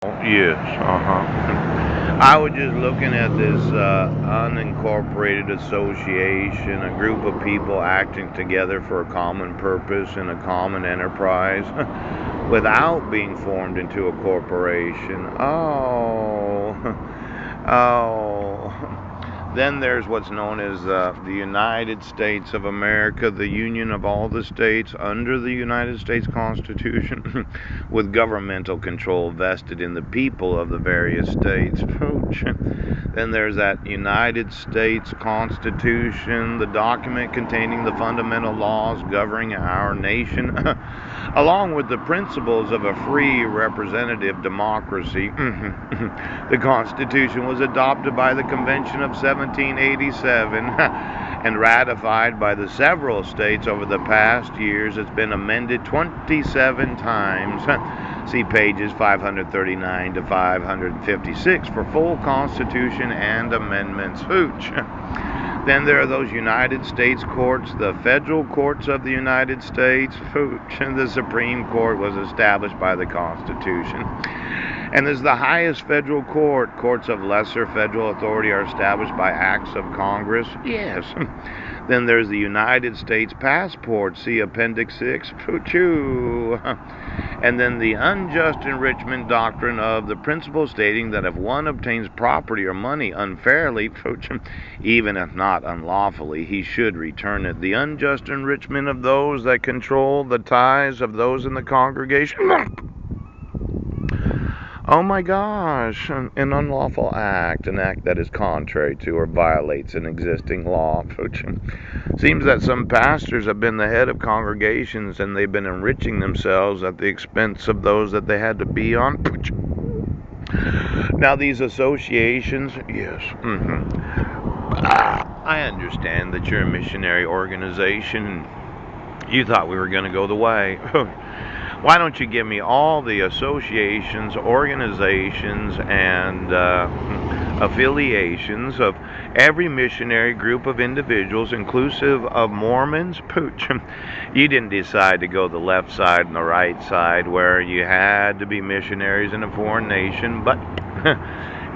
Yes, I was just looking at this unincorporated association, a group of people acting together for a common purpose and a common enterprise without being formed into a corporation. Oh, oh. Then there's what's known as the United States of America, the union of all the states under the United States Constitution, with governmental control vested in the people of the various states. Ouch. Then there's that United States Constitution, the document containing the fundamental laws governing our nation, along with the principles of a free representative democracy. The Constitution was adopted by the Convention of 1787 and ratified by the several states over the past years. It's been amended 27 times. See pages 539 to 556 for full Constitution and amendments. Hooch. Then there are those United States courts, the federal courts of the United States. Hooch. The Supreme Court was established by the Constitution. And as the highest federal court, courts of lesser federal authority are established by acts of Congress. Yes. Then there's the United States passport. See Appendix 6. Choo. And then the unjust enrichment doctrine of the principle stating that if one obtains property or money unfairly, even if not unlawfully, he should return it. The unjust enrichment of those that control the ties of those in the congregation. Oh my gosh, an unlawful act, an act that is contrary to or violates an existing law. Seems that some pastors have been the head of congregations and they've been enriching themselves at the expense of those that they had to be on. Now these associations, yes, I understand that you're a missionary organization. You thought we were going to go the way. Why don't you give me all the associations, organizations, and affiliations of every missionary group of individuals, inclusive of Mormons? Pooch. You didn't decide to go the left side and the right side where you had to be missionaries in a foreign nation, but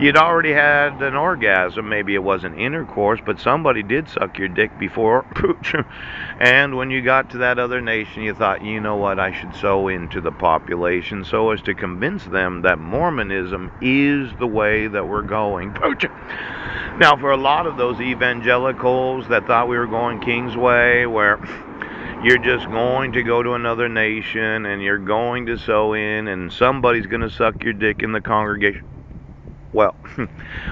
you'd already had an orgasm. Maybe it wasn't intercourse, but somebody did suck your dick before. Pooch. And when you got to that other nation, you thought, you know what, I should sow into the population so as to convince them that Mormonism is the way that we're going. Pooch. Now, for a lot of those evangelicals that thought we were going King's Way, where you're just going to go to another nation and you're going to sow in and somebody's going to suck your dick in the congregation. Well,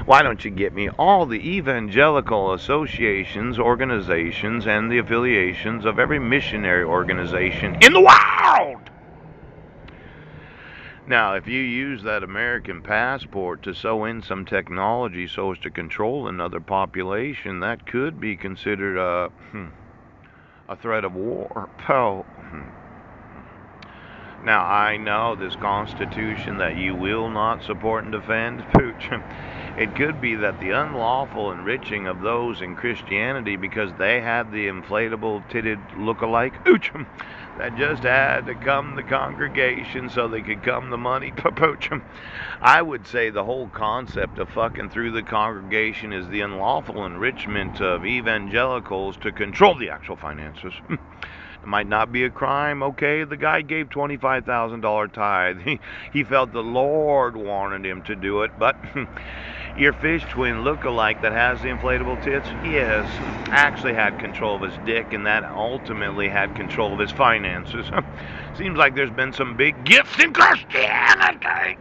why don't you get me all the evangelical associations, organizations, and the affiliations of every missionary organization in the world? Now, if you use that American passport to sow in some technology so as to control another population, that could be considered a threat of war. Oh. Now, I know this Constitution that you will not support and defend. Pooch. It could be that the unlawful enriching of those in Christianity because they had the inflatable-titted look-alike ooch that just had to come the congregation so they could come the money. Pooch. I would say the whole concept of fucking through the congregation is the unlawful enrichment of evangelicals to control the actual finances. It might not be a crime, okay? The guy gave $25,000 tithe. He felt the Lord wanted him to do it, but your fish twin look-alike that has the inflatable tits, yes, actually had control of his dick, and that ultimately had control of his finances. Seems like there's been some big gifts in Christianity.